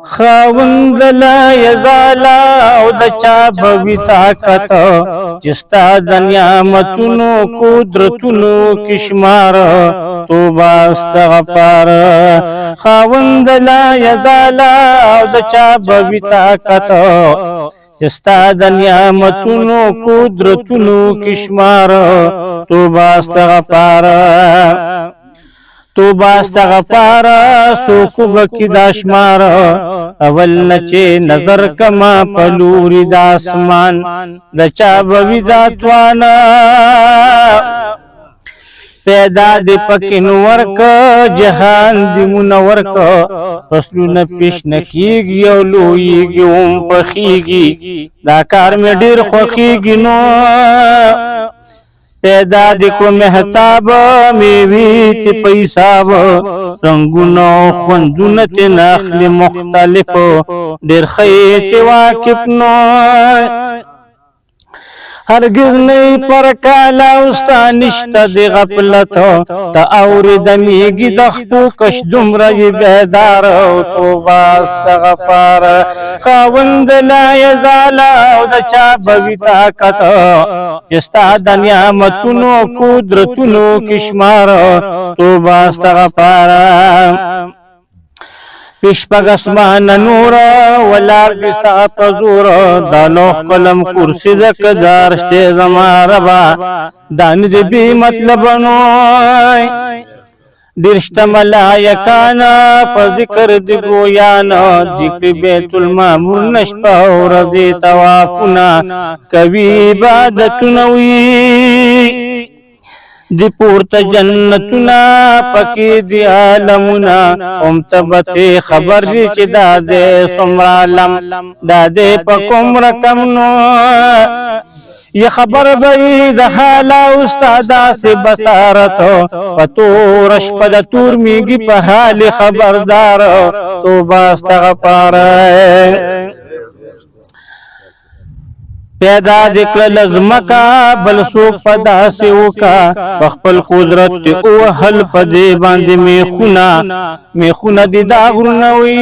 خاوند لا یزالا او د چا بوي طاقت چستا د نعمتونو قدرتونو کشمار توبه استغفار خاوند لا یزالا او د چا بوي طاقت چستا د نعمتونو قدرتونو کشمار توبه استغفار توبه استغفار سوکو بکی داشمار اول نچه نظر کما پلوری دا اسمان دچا بوی دا توانا پیدا دی پکی نورک جهان دی منورک فصلو نپیش نکیگی او لویگی ام پخیگی دا کار میں دیر خوخیگی نو پیدا دی کو محتاب میوی تی پیساب رنگونو خوندونت نخل مختلف دیر خیت واقف نو هرگز نئی پر کالا استا نشتا دی غفلت تا اوری دمیگی دختو کش دمرای بیدار توبه استغفار خاوند لا یزالا او دا چا بوی طاقت چستا د نعمتونو قدرتونو کشمار توبه استغفار پیشپگ اسمان نور ولار بستا پزور دالوخ قلم کرسی دک دارشتے زمان ربا دانی دی بی مطلبنوی درشت ملائکانا پا ذکر دی گویانا ذکر بیت المامور نشپا و رضی توافنا کبی عبادتنوی دی پورت جنتنا پکی دی عالمنا امتبت خبر دی چی دادے سمرالم دادے پکم رکم نو یہ خبر بئی دحالا استادا سے بسارت پتورش پد تور میگی پحال خبردار توبہ استغفار پیدا دکل لزمکا بل سوک پدا سیوکا بخپل قدرت او حل پدے باندے میخونا دی داغرنوی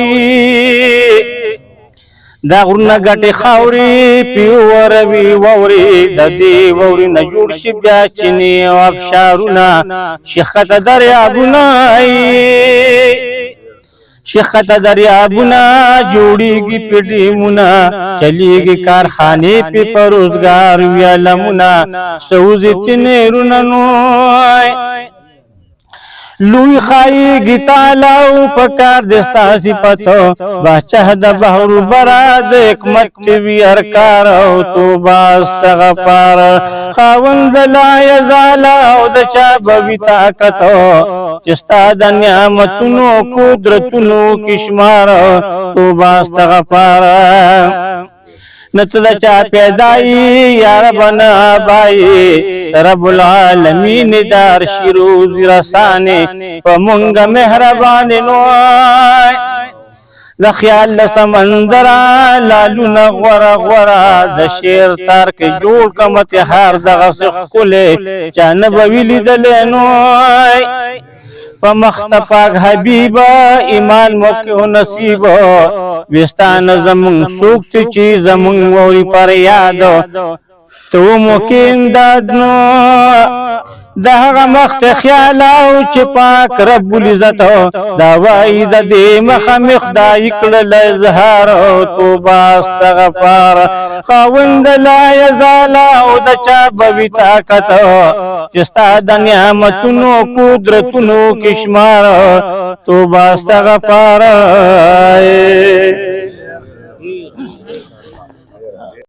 داغرنا گٹی خاوری پیوروی ووری ددی ووری نجوڑ شی بیا چینی و افشارونا شیخت دریابونا شیخت دریابونا جوڑی گی پیڑی منا چلی گی کارخانے پی پروزگار ویالمونا سوزی تنیروننوی لوی خائی گی تالاو پکار دستا سی پتو بچہ دا بحر براز حکمت وی ارکارو توبہ استغفار خاوند لا یزالا او دچا بوی طاقتو چستا دا نعمتونو قدرتونو کشمار توبہ استغفار نتدا چا پیدائی یا ربنا بائی رب العالمین دار شیروز رسانے ومنگ مہربان نوائی دخیال سمندرا لالو نغورا غورا د شیر تارک جوڑ کمت ہار دغسخ کلے چانبویلی دلینوائی فمختفاق حبیبا ایمان موقع نصیب وستان زمون سوکت چی زمون ووری پر یادو تو موقع اندادنو دهغه مخت خیالاو چې پاک رب العزت دا وای د دې مخ خدای کړل اظهار توبه استغفار خاوند لا یزال او د چا بوی طاقت چستا د نعمتونو قدرتونو کشمار توبه استغفار